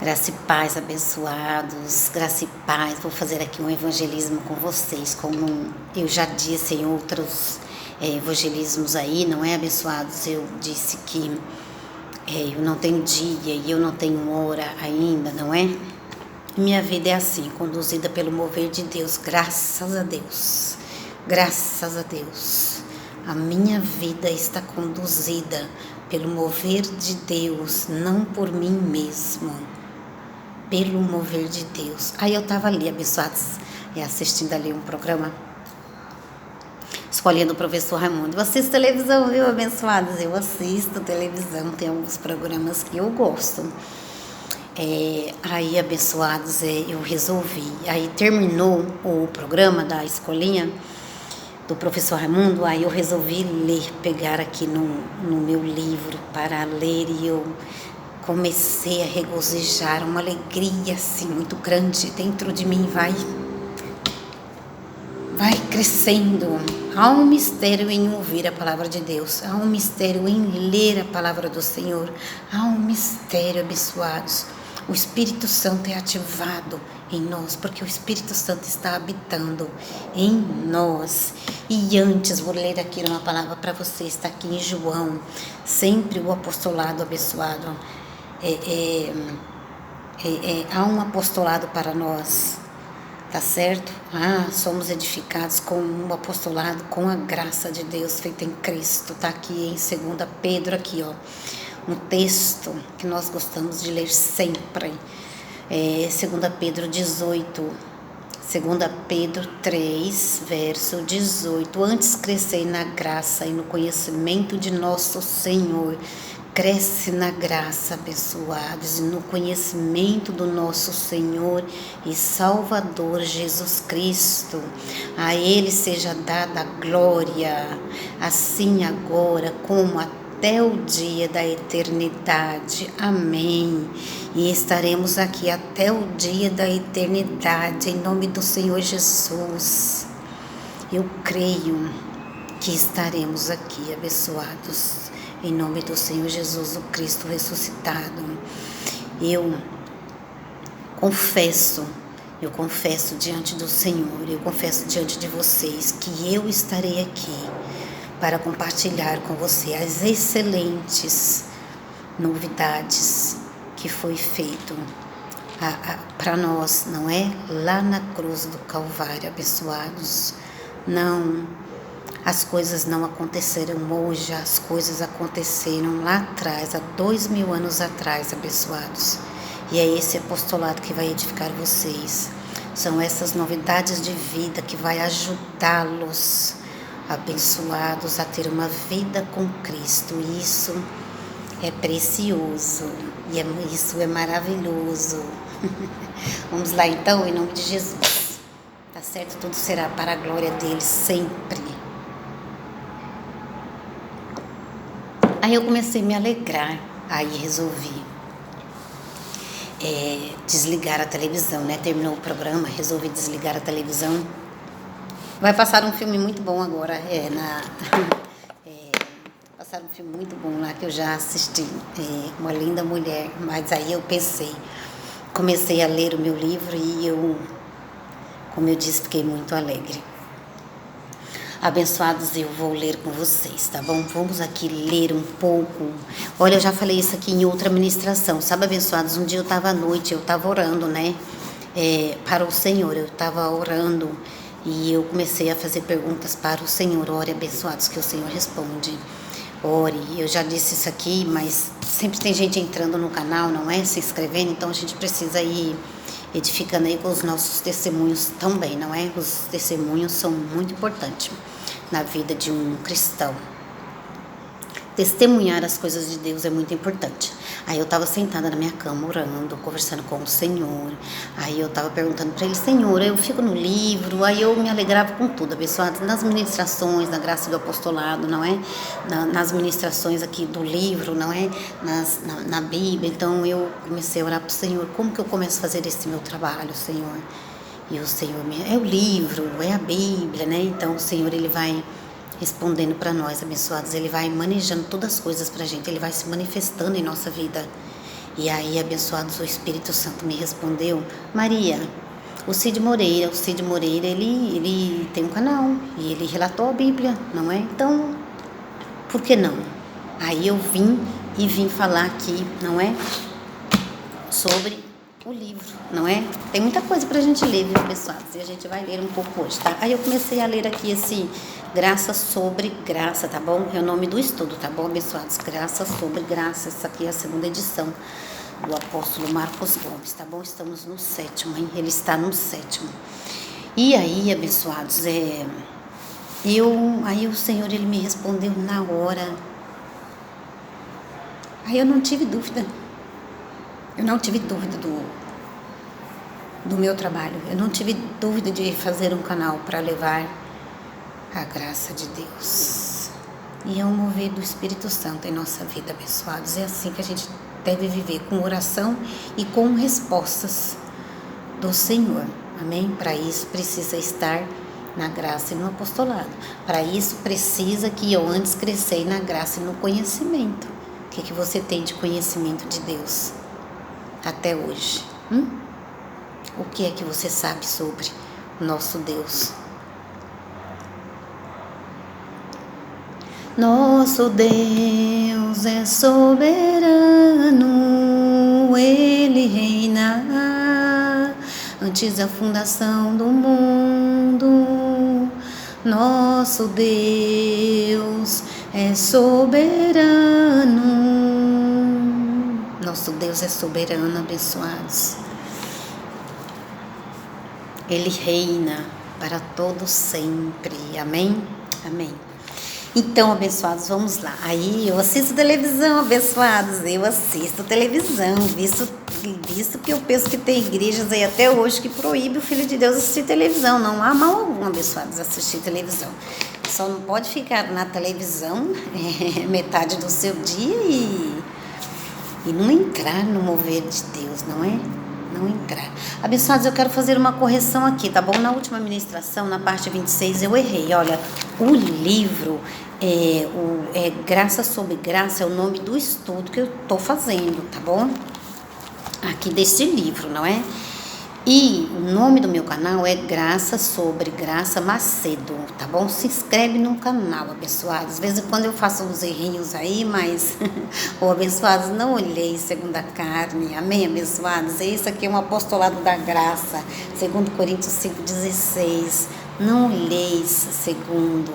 Graça e paz, abençoados, graça e paz. Vou fazer aqui um evangelismo com vocês, como eu já disse em outros evangelismos aí, não é, abençoados? Eu disse que eu não tenho dia e eu não tenho hora ainda, não é? Minha vida é assim, conduzida pelo mover de Deus, graças a Deus, graças a Deus. A minha vida está conduzida pelo mover de Deus, não por mim mesmo, pelo mover de Deus. Aí eu estava ali, abençoados, assistindo ali um programa, escolhendo o professor Raimundo. Eu assisto televisão, viu, abençoados? Eu assisto televisão, tem alguns programas que eu gosto. Aí, abençoados, eu resolvi. Aí terminou o programa da escolinha do professor Raimundo, aí eu resolvi ler, pegar aqui no meu livro para ler, e eu comecei a regozijar, uma alegria assim muito grande dentro de mim, vai crescendo. Há um mistério em ouvir a palavra de Deus, há um mistério em ler a palavra do Senhor, há um mistério, abençoados. O Espírito Santo é ativado em nós, porque o Espírito Santo está habitando em nós. E antes, vou ler aqui uma palavra para você, está aqui em João, sempre o apostolado abençoado. Há um apostolado para nós, tá certo? Somos edificados com um apostolado, com a graça de Deus feita em Cristo. Tá aqui em 2 Pedro, aqui ó, um texto que nós gostamos de ler sempre. 2 Pedro 18, 2 Pedro 3, verso 18. Antes crescei na graça e no conhecimento de nosso Senhor. Cresce na graça, abençoados, e no conhecimento do nosso Senhor e Salvador Jesus Cristo. A Ele seja dada a glória, assim agora como até o dia da eternidade. Amém. E estaremos aqui até o dia da eternidade, em nome do Senhor Jesus. Eu creio que estaremos aqui, abençoados, em nome do Senhor Jesus, o Cristo ressuscitado. Eu confesso diante do Senhor, eu confesso diante de vocês que eu estarei aqui para compartilhar com você as excelentes novidades que foi feito para nós, não é? Lá na cruz do Calvário, abençoados. Não, as coisas não aconteceram hoje, as coisas aconteceram lá atrás, há 2000 anos atrás, abençoados. E é esse apostolado que vai edificar vocês. São essas novidades de vida que vai ajudá-los, abençoados, a ter uma vida com Cristo. Isso é precioso e isso é maravilhoso. Vamos lá então, em nome de Jesus. Tá certo? Tudo será para a glória dele sempre. Aí eu comecei a me alegrar, aí resolvi desligar a televisão, né? Terminou o programa, resolvi desligar a televisão. Vai passar um filme muito bom agora, passaram um filme muito bom lá que eu já assisti, Uma Linda Mulher, mas aí eu comecei a ler o meu livro e eu, como eu disse, fiquei muito alegre. Abençoados, eu vou ler com vocês, tá bom? Vamos aqui ler um pouco. Olha, eu já falei isso aqui em outra ministração, sabe, abençoados? Um dia eu estava à noite, eu estava orando, né? Para o Senhor, eu estava orando e eu comecei a fazer perguntas para o Senhor. Ore, abençoados, que o Senhor responde. Ore, eu já disse isso aqui, mas sempre tem gente entrando no canal, não é? Se inscrevendo, então a gente precisa ir edificando aí com os nossos testemunhos também, não é? Os testemunhos são muito importantes na vida de um cristão. Testemunhar as coisas de Deus é muito importante. Aí eu estava sentada na minha cama orando, conversando com o Senhor. Aí eu estava perguntando para ele: Senhor, eu fico no livro. Aí eu me alegrava com tudo, abençoado, nas ministrações, na graça do apostolado, não é? Nas ministrações aqui do livro, não é? Na Bíblia. Então eu comecei a orar para o Senhor: como que eu começo a fazer esse meu trabalho, Senhor? E o Senhor, é o livro, é a Bíblia, né? Então o Senhor, ele vai respondendo para nós, abençoados, ele vai manejando todas as coisas para a gente, ele vai se manifestando em nossa vida. E aí, abençoados, o Espírito Santo me respondeu: Maria, o Cid Moreira, ele tem um canal e ele relatou a Bíblia, não é? Então, por que não? Aí eu vim falar aqui, não é? Sobre o livro, não é? Tem muita coisa pra gente ler, viu, pessoal? E a gente vai ler um pouco hoje, tá? Aí eu comecei a ler aqui esse Graça sobre Graça, tá bom? É o nome do estudo, tá bom, abençoados? Graça sobre Graça, essa aqui é a segunda edição do apóstolo Marcos Gomes, tá bom? Estamos no 7º, hein? Ele está no 7º. E aí, abençoados, aí o Senhor, ele me respondeu na hora. Aí eu não tive dúvida. Eu não tive dúvida do meu trabalho. Eu não tive dúvida de fazer um canal para levar a graça de Deus. E é um mover do Espírito Santo em nossa vida, abençoados. É assim que a gente deve viver, com oração e com respostas do Senhor. Amém? Para isso precisa estar na graça e no apostolado. Para isso precisa que eu antes crescer na graça e no conhecimento. O que você tem de conhecimento de Deus até hoje? O que é que você sabe sobre o nosso Deus? Nosso Deus é soberano, Ele reina antes da fundação do mundo. Nosso Deus é soberano. Nosso Deus é soberano, abençoados. Ele reina para todo sempre. Amém? Amém. Então, abençoados, vamos lá. Aí eu assisto televisão, abençoados. Eu assisto televisão, visto que eu penso que tem igrejas aí até hoje que proíbe o Filho de Deus assistir televisão. Não há mal algum, abençoados, assistir televisão. Só não pode ficar na televisão metade do seu dia e não entrar no mover de Deus, não é? Não entrar. Abençoados, eu quero fazer uma correção aqui, tá bom? Na última ministração, na parte 26, eu errei. Olha, o livro Graça sobre Graça é o nome do estudo que eu tô fazendo, tá bom? Aqui deste livro, não é? E o nome do meu canal é Graça sobre Graça Macedo, tá bom? Se inscreve no canal, abençoados. Às vezes quando eu faço uns errinhos aí, mas, abençoados, não olhei segundo a carne, amém, abençoados? Isso aqui é um apostolado da graça, segundo Coríntios 5,16. Não olheis segundo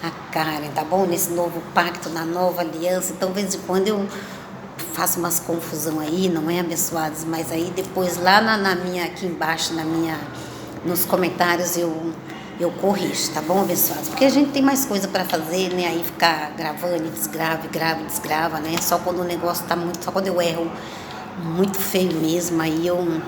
a carne, tá bom? Nesse novo pacto, na nova aliança. Então, de vez em quando eu faço umas confusão aí, não é, abençoados? Mas aí depois lá na minha, aqui embaixo, nos comentários eu corrijo, tá bom, abençoados? Porque a gente tem mais coisa para fazer, né? Aí ficar gravando, grava, desgrava, né? Só quando o negócio tá muito, só quando eu erro muito feio mesmo, aí eu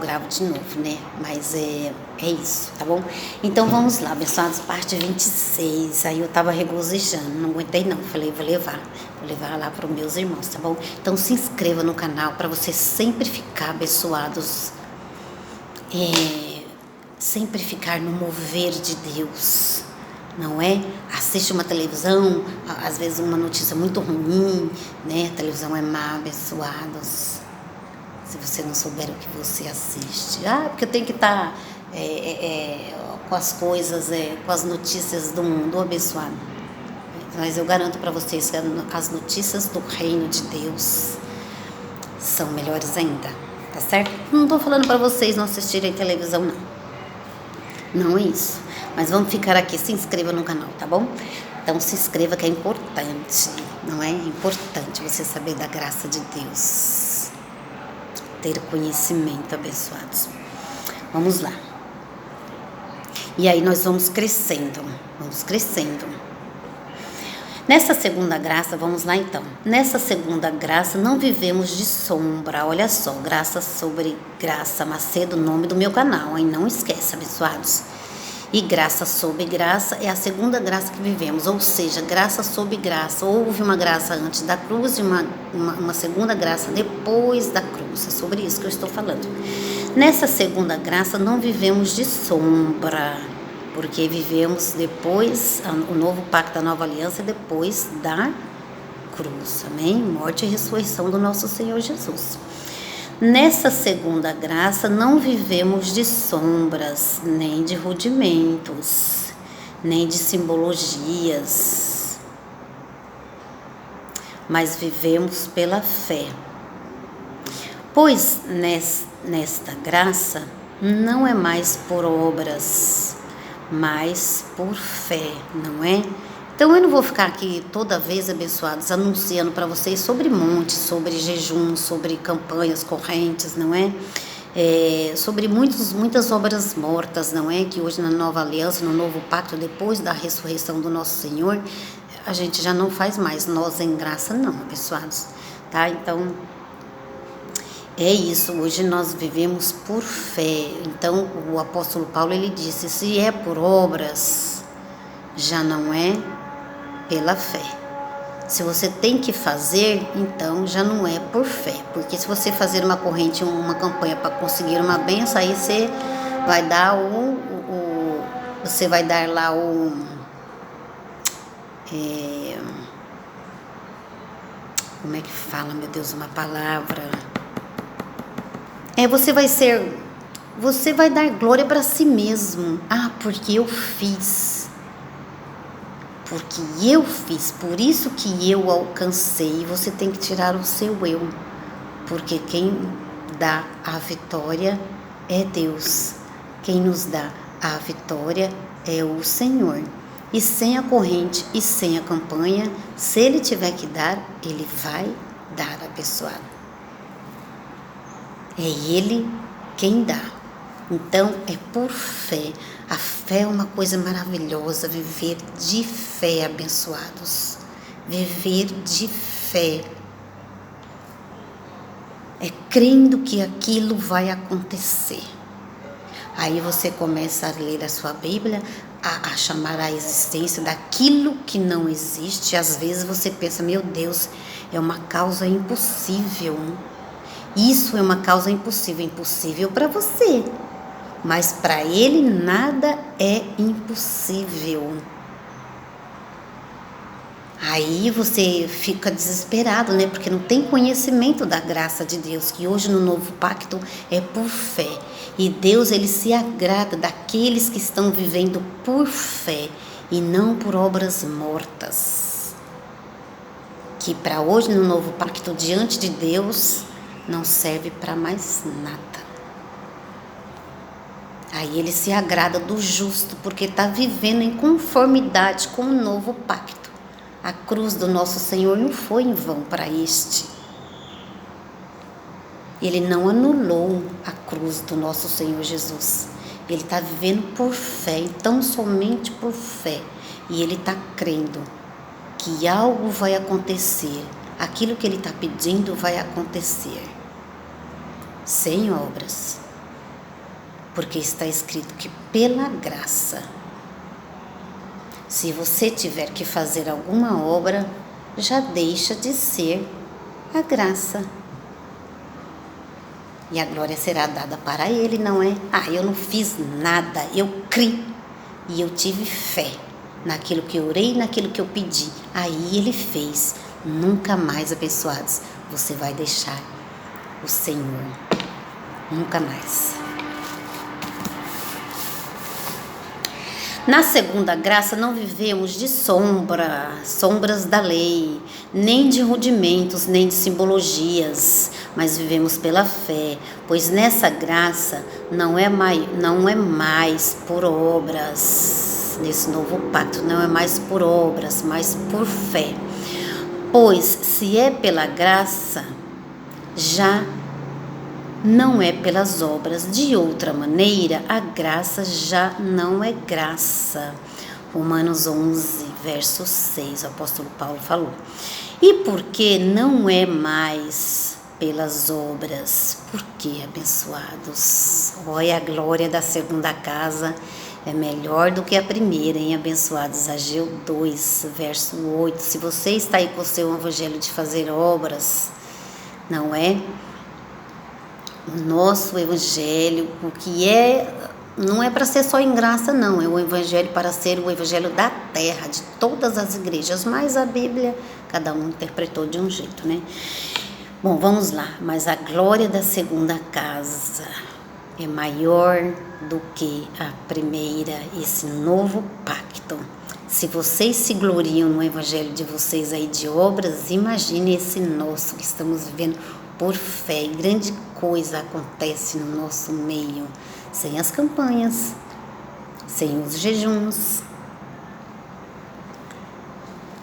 gravo de novo, né? Mas é isso, tá bom? Então vamos lá, abençoados, parte 26. Aí eu tava regozijando, não aguentei não. Falei, vou levar lá para os meus irmãos, tá bom? Então se inscreva no canal para você sempre ficar abençoados, sempre ficar no mover de Deus, não é? Assiste uma televisão, às vezes uma notícia muito ruim, né? A televisão é má, abençoados. Se você não souber o que você assiste. Porque eu tenho que estar com as coisas, com as notícias do mundo, abençoado. Mas eu garanto para vocês que as notícias do reino de Deus são melhores ainda, tá certo? Não estou falando para vocês não assistirem televisão, não. Não é isso. Mas vamos ficar aqui, se inscreva no canal, tá bom? Então se inscreva que é importante, não é? É importante você saber da graça de Deus. Ter conhecimento, abençoados. Vamos lá. E aí nós vamos crescendo. Nessa segunda graça, vamos lá então. Nessa segunda graça não vivemos de sombra. Olha só, Graça sobre Graça Macedo, nome do meu canal, hein? Não esqueça, abençoados. E graça sobre graça é a segunda graça que vivemos, ou seja, graça sobre graça. Houve uma graça antes da cruz e uma segunda graça depois da cruz. É sobre isso que eu estou falando. Nessa segunda graça não vivemos de sombra, porque vivemos depois, o novo pacto da nova aliança, depois da cruz, amém? Morte e ressurreição do nosso Senhor Jesus. Nessa segunda graça não vivemos de sombras, nem de rudimentos, nem de simbologias, mas vivemos pela fé. Pois nesta graça não é mais por obras, mas por fé, não é? Então eu não vou ficar aqui toda vez, abençoados, anunciando para vocês sobre montes, sobre jejum, sobre campanhas correntes, não é? Sobre muitas obras mortas, não é? Que hoje na nova aliança, no novo pacto, depois da ressurreição do nosso Senhor, a gente já não faz mais, nós em graça não, abençoados, tá? Então, é isso, hoje nós vivemos por fé. Então, o apóstolo Paulo, ele disse, se é por obras, já não é pela fé. Se você tem que fazer, então já não é por fé, porque se você fazer uma corrente, uma campanha para conseguir uma bênção, aí você vai dar você vai dar lá como é que fala, meu Deus, uma palavra, você vai dar glória para si mesmo. Porque eu fiz, por isso que eu alcancei. Você tem que tirar o seu eu, porque quem dá a vitória é Deus, quem nos dá a vitória é o Senhor. E sem a corrente e sem a campanha, se Ele tiver que dar, Ele vai dar, abençoado. É Ele quem dá. Então é por fé. A fé é uma coisa maravilhosa, viver de fé, abençoados. Viver de fé. É crendo que aquilo vai acontecer. Aí você começa a ler a sua Bíblia, a chamar a existência daquilo que não existe. Às vezes você pensa, meu Deus, é uma causa impossível. Isso é uma causa impossível para você. Mas para Ele nada é impossível. Aí você fica desesperado, né? Porque não tem conhecimento da graça de Deus, que hoje no novo pacto é por fé. E Deus, Ele se agrada daqueles que estão vivendo por fé e não por obras mortas. Que para hoje no novo pacto diante de Deus não serve para mais nada. Aí Ele se agrada do justo, porque está vivendo em conformidade com o novo pacto. A cruz do nosso Senhor não foi em vão para este. Ele não anulou a cruz do nosso Senhor Jesus. Ele está vivendo por fé, então somente por fé. E ele está crendo que algo vai acontecer. Aquilo que ele está pedindo vai acontecer. Sem obras. Porque está escrito que pela graça. Se você tiver que fazer alguma obra, já deixa de ser a graça. E a glória será dada para Ele, não é? Eu não fiz nada, eu criei e eu tive fé naquilo que eu orei, naquilo que eu pedi. Aí Ele fez. Nunca mais, abençoados, você vai deixar o Senhor. Nunca mais. Na segunda graça não vivemos de sombras da lei, nem de rudimentos, nem de simbologias, mas vivemos pela fé, pois nessa graça não é mais por obras, nesse novo pacto não é mais por obras, mas por fé. Pois se é pela graça, já não é pelas obras. De outra maneira, a graça já não é graça. Romanos 11, verso 6, o apóstolo Paulo falou. E por que não é mais pelas obras? Por que, abençoados? Olha, a glória da segunda casa é melhor do que a primeira, hein, abençoados? Ageu 2, verso 8. Se você está aí com o seu evangelho de fazer obras, não é? O nosso evangelho, o que não é para ser só em graça, não. É o evangelho para ser o evangelho da terra, de todas as igrejas. Mas a Bíblia, Cada um interpretou de um jeito, né? Bom, vamos lá. Mas a glória da segunda casa é maior do que a primeira, esse novo pacto. Se vocês se gloriam no evangelho de vocês aí de obras, imagine esse nosso que estamos vivendo por fé. E grande coisa acontece no nosso meio, sem as campanhas, sem os jejuns.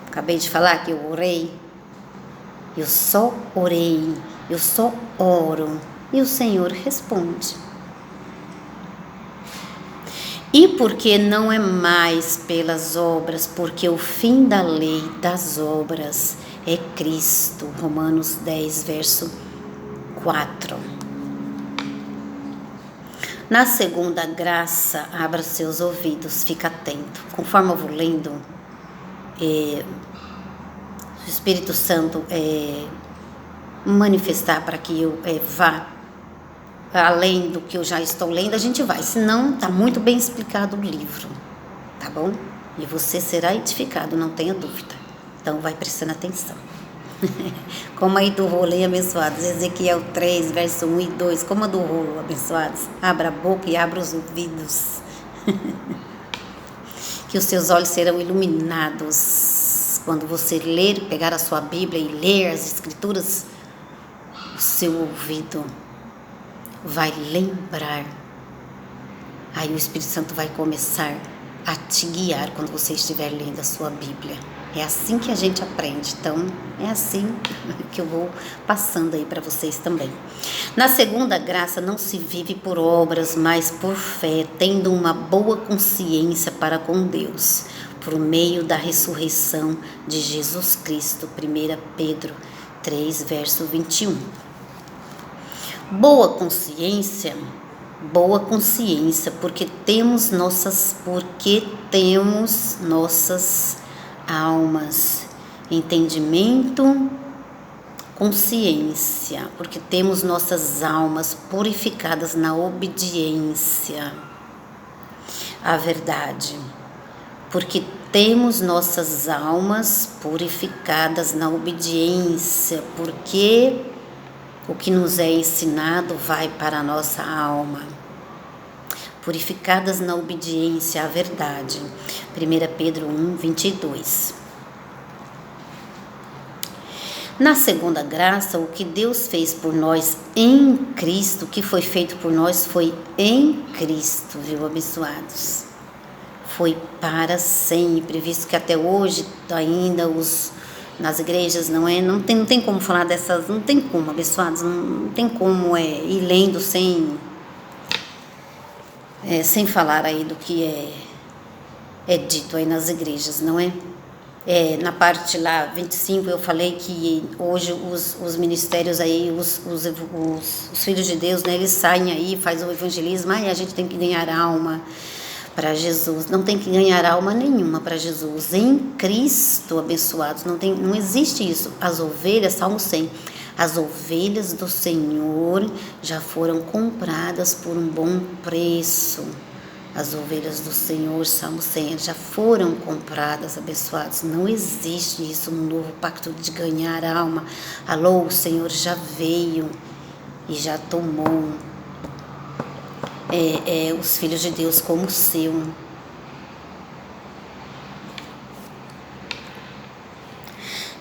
Acabei de falar que eu orei. Eu só orei, eu só oro e o Senhor responde. E porque não é mais pelas obras, porque o fim da lei das obras é Cristo. Romanos 10, verso 4. Na segunda graça, abra seus ouvidos, fica atento. Conforme eu vou lendo, o Espírito Santo manifestar para que eu vá além do que eu já estou lendo, a gente vai. Senão, está muito bem explicado o livro, tá bom? E você será edificado, não tenha dúvida. Então, vai prestando atenção. Como aí do rolê, abençoados. Ezequiel 3, verso 1 e 2. Como a do rolo, abençoados. Abra a boca e abra os ouvidos. Que os seus olhos serão iluminados. Quando você ler, pegar a sua Bíblia e ler as Escrituras, o seu ouvido vai lembrar. Aí o Espírito Santo vai começar a te guiar quando você estiver lendo a sua Bíblia. É assim que a gente aprende. Então, é assim que eu vou passando aí para vocês também. Na segunda graça não se vive por obras, mas por fé, tendo uma boa consciência para com Deus, por meio da ressurreição de Jesus Cristo. 1 Pedro 3, verso 21. Boa consciência, porque temos nossas almas. Entendimento, consciência, porque temos nossas almas purificadas na obediência à verdade. Porque temos nossas almas purificadas na obediência, porque o que nos é ensinado vai para a nossa alma. Purificadas na obediência à verdade. 1 Pedro 1, 22. Na segunda graça, o que Deus fez por nós em Cristo, o que foi feito por nós foi em Cristo, viu, abençoados? Foi para sempre, visto que até hoje ainda nas igrejas não tem como falar dessas, não tem como, abençoados, não tem como ir lendo sem falar aí do que é dito aí nas igrejas, não é? Na parte lá 25 eu falei que hoje os ministérios aí, os filhos de Deus, né, eles saem aí, fazem o evangelismo, a gente tem que ganhar alma para Jesus. Não tem que ganhar alma nenhuma para Jesus. Em Cristo, abençoados, não existe isso. As ovelhas, Salmo 100, as ovelhas do Senhor já foram compradas por um bom preço. As ovelhas do Senhor, Salmo 100, já foram compradas, abençoados. Não existe isso no novo pacto de ganhar alma. Alô, o Senhor já veio e já tomou os filhos de Deus como seu.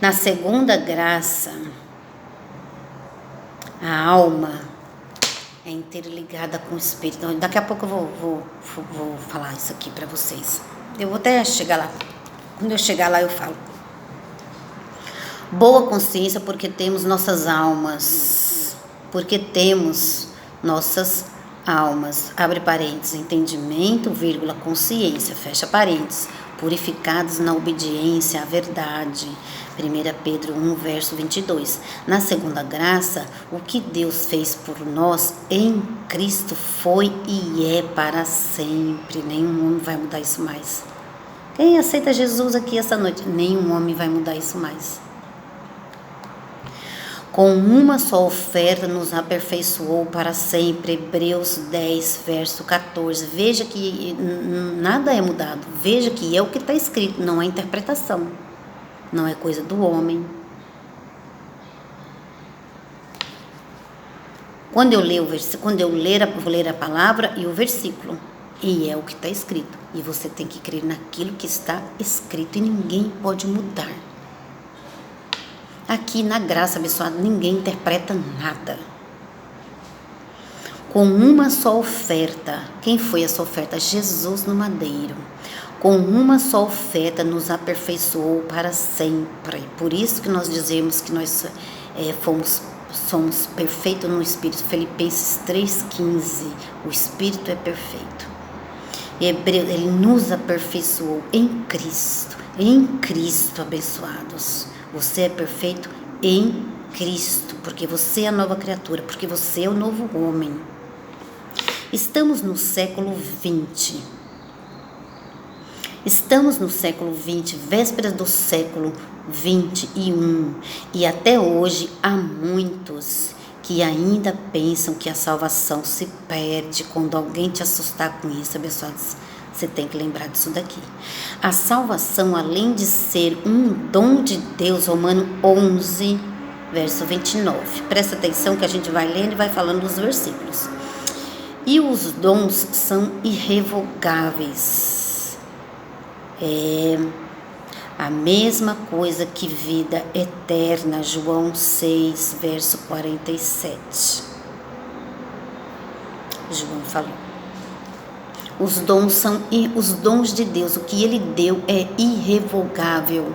Na segunda graça, a alma é interligada com o Espírito. Daqui a pouco eu vou falar isso aqui para vocês. Eu vou até chegar lá. Quando eu chegar lá eu falo. Boa consciência, porque temos nossas almas. Porque temos nossas almas. Abre parênteses. Entendimento, vírgula, consciência. Fecha parênteses. Purificados na obediência à verdade. 1 Pedro 1, verso 22. Na segunda graça, o que Deus fez por nós em Cristo foi e é para sempre. Nenhum homem vai mudar isso mais. Quem aceita Jesus aqui essa noite? Nenhum homem vai mudar isso mais. Com uma só oferta nos aperfeiçoou para sempre. Hebreus 10, verso 14. Veja que nada é mudado. Veja que é o que está escrito, não é interpretação. não é coisa do homem. Quando eu ler vou ler a palavra e o versículo, e é o que está escrito, e você tem que crer naquilo que está escrito, e ninguém pode mudar. Aqui na graça, abençoada, ninguém interpreta nada. Com uma só oferta, quem foi essa oferta? Jesus no madeiro. Com uma só oferta nos aperfeiçoou para sempre. Por isso que nós dizemos que nós somos perfeitos no Espírito. Filipenses 3,15. O Espírito é perfeito. Hebreu, ele nos aperfeiçoou em Cristo. Em Cristo, abençoados. Você é perfeito em Cristo, porque você é a nova criatura, porque você é o novo homem. Estamos no século 20. Estamos no século 20, vésperas do século 21, e até hoje há muitos que ainda pensam que a salvação se perde. Quando alguém te assustar com isso, abençoados, você tem que lembrar disso daqui. A salvação, além de ser um dom de Deus, Romanos 11, verso 29. Presta atenção que a gente vai lendo e vai falando dos versículos. E os dons são irrevogáveis. É a mesma coisa que vida eterna, João 6, verso 47. João falou. Os dons de Deus, o que Ele deu é irrevogável.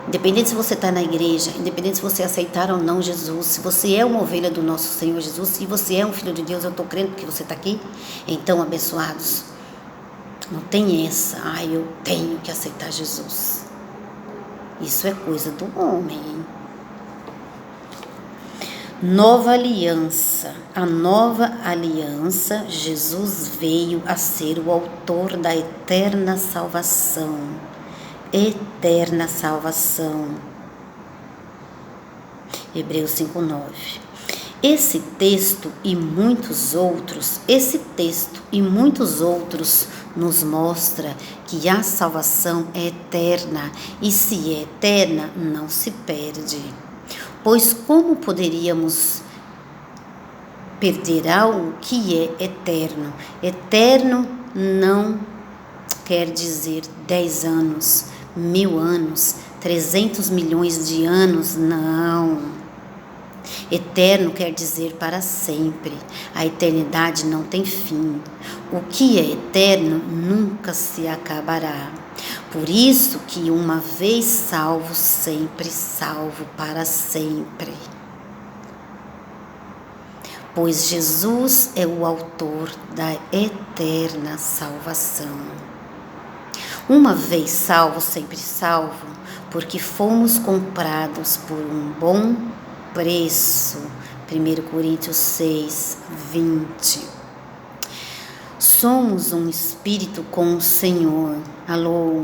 Independente se você está na igreja, independente se você aceitar ou não Jesus, se você é uma ovelha do nosso Senhor Jesus, se você é um filho de Deus, eu estou crendo que você está aqui, então, abençoados, não tem essa, eu tenho que aceitar Jesus. Isso é coisa do homem, hein? Nova aliança. A nova aliança, Jesus veio a ser o autor da eterna salvação. Eterna salvação. Hebreus 5:9. Esse texto e muitos outros nos mostra que a salvação é eterna, e se é eterna, não se perde. Pois como poderíamos perder algo que é eterno? Eterno não quer dizer 10 anos, 1000 anos, 300 milhões de anos, não. Eterno quer dizer para sempre. A eternidade não tem fim. O que é eterno nunca se acabará. Por isso que uma vez salvo, sempre salvo para sempre. Pois Jesus é o autor da eterna salvação. Uma vez salvo, sempre salvo, porque fomos comprados por um bom preço. 1 Coríntios 6, 20. Somos um espírito com o Senhor. Alô?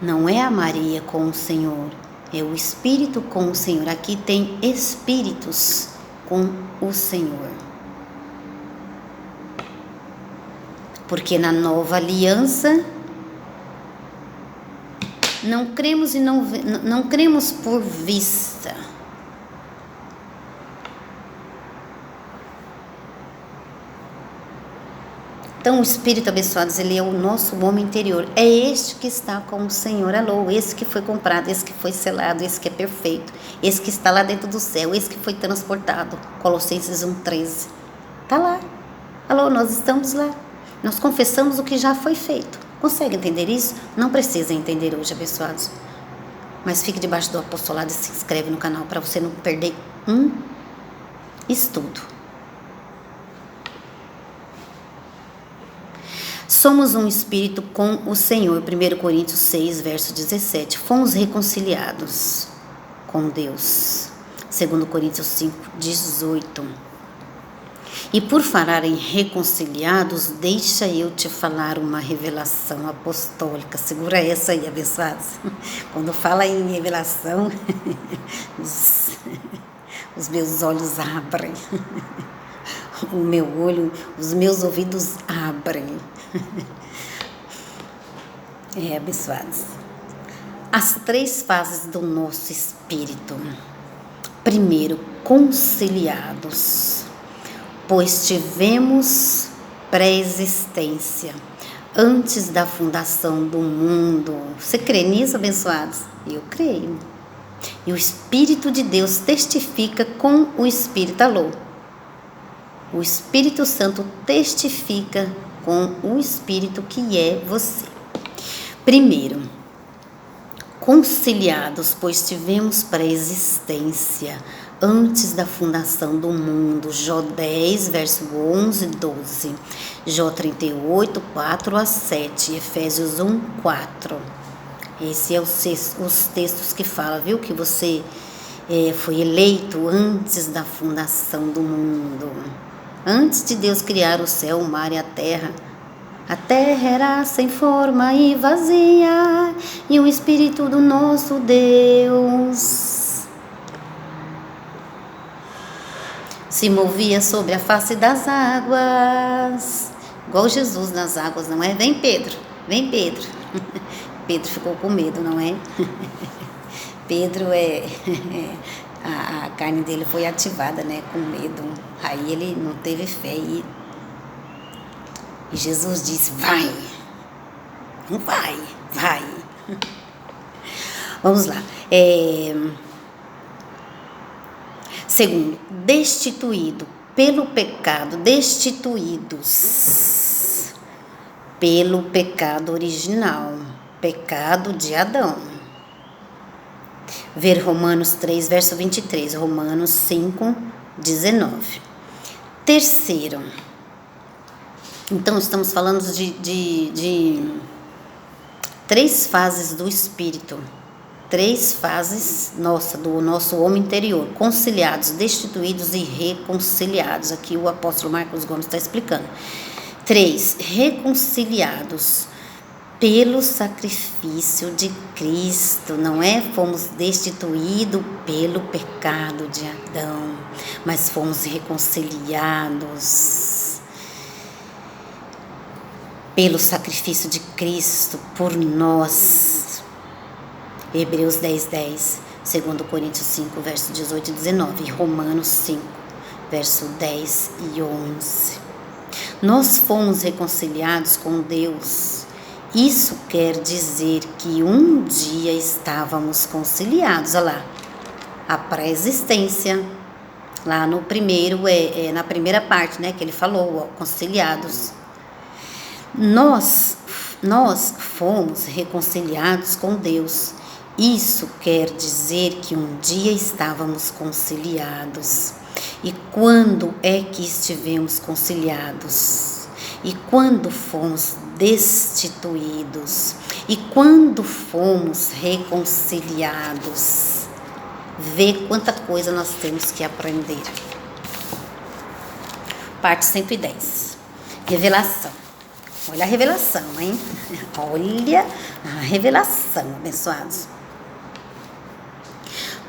Não é a Maria com o Senhor, é o espírito com o Senhor. Aqui tem espíritos com o Senhor. Porque na nova aliança não cremos e não cremos por vista. Então o Espírito abençoado, ele é o nosso homem interior. É este que está com o Senhor. Alô, esse que foi comprado, esse que foi selado, esse que é perfeito, esse que está lá dentro do céu, esse que foi transportado. Colossenses 1,13. Está lá. Alô, nós estamos lá. Nós confessamos o que já foi feito. Consegue entender isso? Não precisa entender hoje, abençoados. Mas fique debaixo do apostolado e se inscreve no canal para você não perder um estudo. Somos um espírito com o Senhor. 1 Coríntios 6, verso 17. Fomos reconciliados com Deus. 2 Coríntios 5, 18. E por falar em reconciliados, deixa eu te falar uma revelação apostólica. Segura essa aí, abençoados. Quando fala em revelação, os meus olhos abrem. O meu olho, os meus ouvidos abrem. Abençoados. As 3 fases do nosso espírito. Primeiro, conciliados, pois tivemos pré-existência antes da fundação do mundo. Você crê nisso, abençoados? Eu creio. E o Espírito de Deus testifica com o Espírito. Alô? O Espírito Santo testifica com o Espírito que é você. Primeiro, conciliados, pois tivemos pré-existência antes da fundação do mundo. Jó 10, verso 11 e 12. Jó 38, 4 a 7. Efésios 1, 4. Esse é os textos que falam, viu? Que você foi eleito antes da fundação do mundo. Antes de Deus criar o céu, o mar e a terra era sem forma e vazia, e o Espírito do nosso Deus se movia sobre a face das águas, igual Jesus nas águas, não é? Vem Pedro, vem Pedro. Pedro ficou com medo, não é? Pedro a carne dele foi ativada, né? Com medo. Aí ele não teve fé e Jesus disse: vai, vai. Vamos lá. Segundo, destituído pelo pecado, destituídos pelo pecado original, pecado de Adão. Ver Romanos 3, verso 23, Romanos 5, 19. Terceiro, então estamos falando de 3 fases do espírito, 3 fases do nosso homem interior: conciliados, destituídos e reconciliados. Aqui o apóstolo Marcos Gomes está explicando. 3, reconciliados pelo sacrifício de Cristo, não é? Fomos destituídos pelo pecado de Adão, mas fomos reconciliados pelo sacrifício de Cristo por nós. Hebreus 10, 10, 2 Coríntios 5, verso 18 e 19, e Romanos 5, verso 10 e 11. Nós fomos reconciliados com Deus. Isso quer dizer que um dia estávamos conciliados. Olha lá, a pré-existência, lá no primeiro, na primeira parte, né, que ele falou, conciliados. Nós fomos reconciliados com Deus. Isso quer dizer que um dia estávamos conciliados. E quando é que estivemos conciliados? E quando fomos destituídos? E quando fomos reconciliados? Vê quanta coisa nós temos que aprender. Parte 110. Revelação. Olha a revelação, hein? Olha a revelação, abençoados.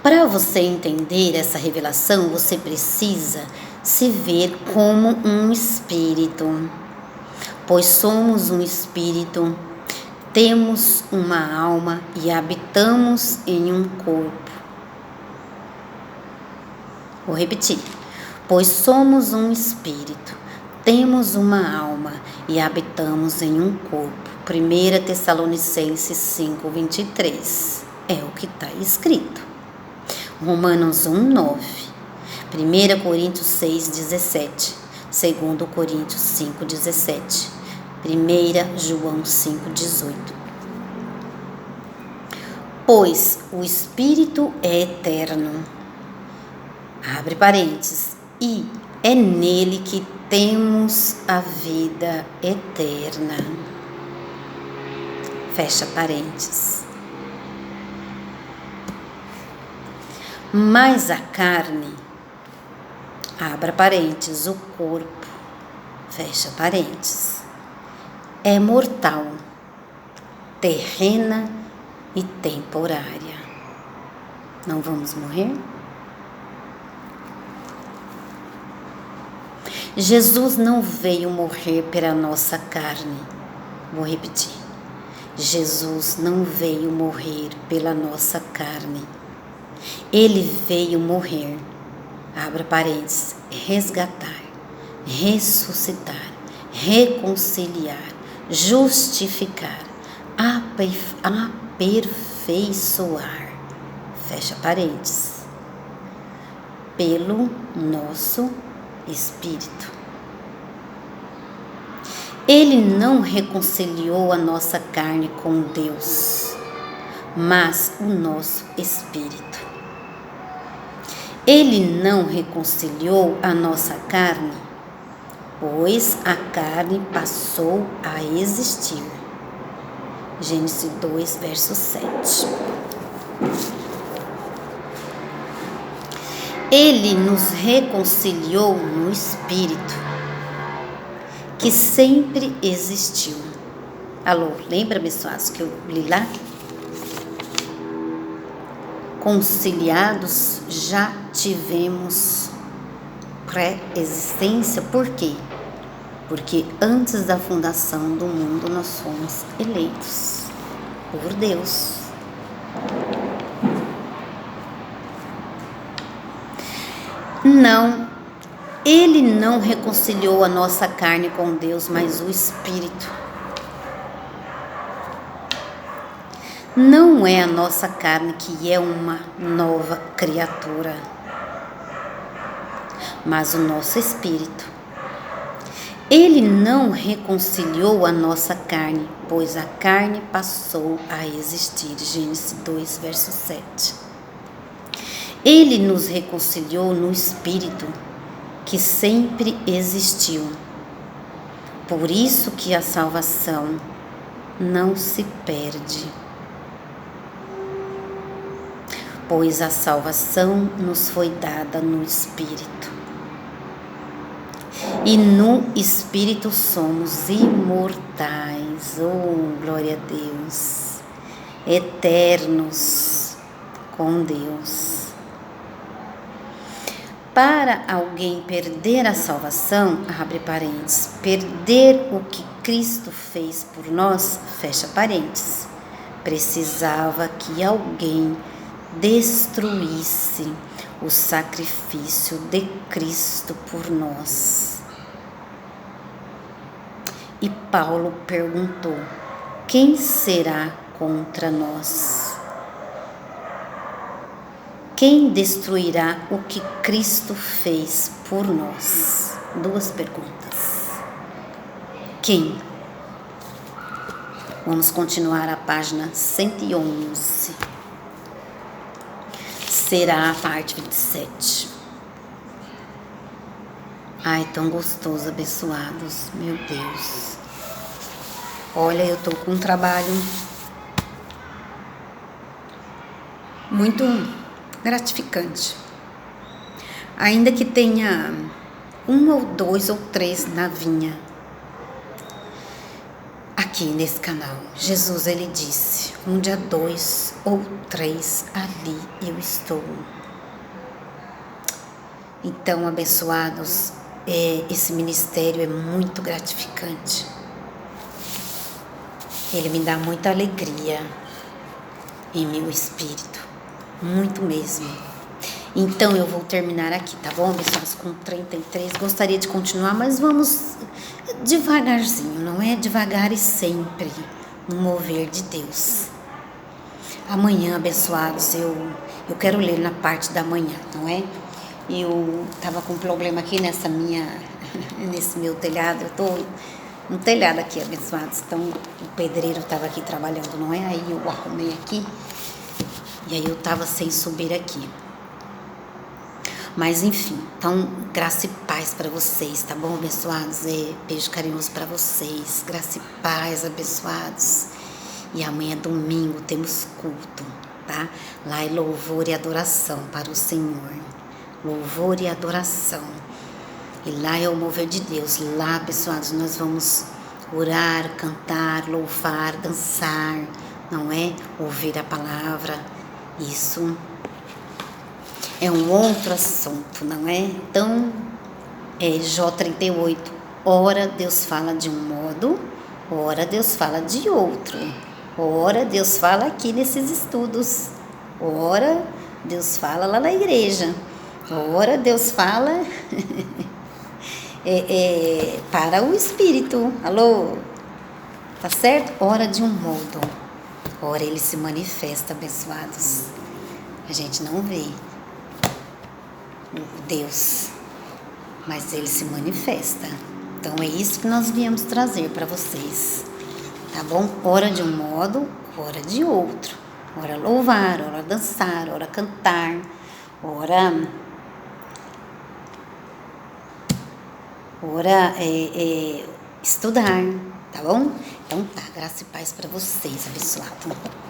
Para você entender essa revelação, você precisa se ver como um espírito. Pois somos um espírito, temos uma alma e habitamos em um corpo. Vou repetir. Pois somos um espírito, temos uma alma e habitamos em um corpo. 1 Tessalonicenses 5, 23. É o que está escrito. Romanos 1, 9. 1 Coríntios 6, 17. 2 Coríntios 5, 17. 1 João 5, 18. Pois o Espírito é eterno, abre parênteses, e é nele que temos a vida eterna, fecha parênteses. Mas a carne, abra parênteses, o corpo, fecha parênteses, é mortal, terrena e temporária. Não vamos morrer? Jesus não veio morrer pela nossa carne. Vou repetir. Jesus não veio morrer pela nossa carne. Ele veio morrer, abra parênteses, resgatar, ressuscitar, reconciliar, justificar, aperfeiçoar, fecha parênteses, pelo nosso espírito. Ele não reconciliou a nossa carne com Deus, mas o nosso espírito. Ele não reconciliou a nossa carne, pois a carne passou a existir. Gênesis 2, verso 7. Ele nos reconciliou no espírito, que sempre existiu. Alô, lembra, abençoados, que eu li lá? Conciliados já tivemos pré-existência. Por quê? Porque antes da fundação do mundo nós fomos eleitos por Deus. Não, Ele não reconciliou a nossa carne com Deus, mas o Espírito. Não é a nossa carne que é uma nova criatura, mas o nosso Espírito. Ele não reconciliou a nossa carne, pois a carne passou a existir. Gênesis 2, verso 7. Ele nos reconciliou no Espírito, que sempre existiu. Por isso que a salvação não se perde, pois a salvação nos foi dada no Espírito. E no Espírito somos imortais, oh, glória a Deus, eternos com Deus. Para alguém perder a salvação, abre parênteses, perder o que Cristo fez por nós, fecha parênteses, precisava que alguém destruísse o sacrifício de Cristo por nós. E Paulo perguntou: quem será contra nós? Quem destruirá o que Cristo fez por nós? Duas perguntas. Quem? Vamos continuar a página 111. Será a parte 27. Ai, tão gostoso, abençoados. Meu Deus. Olha, eu tô com um trabalho muito gratificante. Ainda que tenha 1 ou 2 ou 3 na vinha. Aqui nesse canal, Jesus, ele disse: onde há 2 ou 3, ali eu estou. Então, abençoados, esse ministério é muito gratificante. Ele me dá muita alegria em meu espírito, muito mesmo. Então, eu vou terminar aqui, tá bom, abençoados, com 33. Gostaria de continuar, mas vamos devagarzinho, não é? Devagar e sempre, no mover de Deus. Amanhã, abençoados, eu quero ler na parte da manhã, não é? Eu tava com um problema aqui nesse meu telhado. Eu tô no telhado aqui, abençoados. Então, o pedreiro tava aqui trabalhando, não é? Aí eu arrumei aqui. E aí eu tava sem subir aqui. Mas enfim, então, graça e paz para vocês, tá bom, abençoados? Beijo carinhoso para vocês. Graça e paz, abençoados. E amanhã, domingo, temos culto, tá? Lá é louvor e adoração para o Senhor. Louvor e adoração. E lá é o mover de Deus. Lá, abençoados, nós vamos orar, cantar, louvar, dançar, não é? Ouvir a palavra. Isso é um outro assunto, não é? Então, Jó 38. Ora Deus fala de um modo, ora Deus fala de outro. Ora, Deus fala aqui nesses estudos. Ora, Deus fala lá na igreja. Ora, Deus fala para o Espírito. Alô? Tá certo? Ora de um modo. Ora ele se manifesta, abençoados. A gente não vê Deus, mas ele se manifesta. Então é isso que nós viemos trazer para vocês. Tá bom? Ora de um modo, ora de outro. Ora louvar, ora dançar, ora cantar, ora estudar, tá bom? Então tá, graça e paz para vocês, abençoado.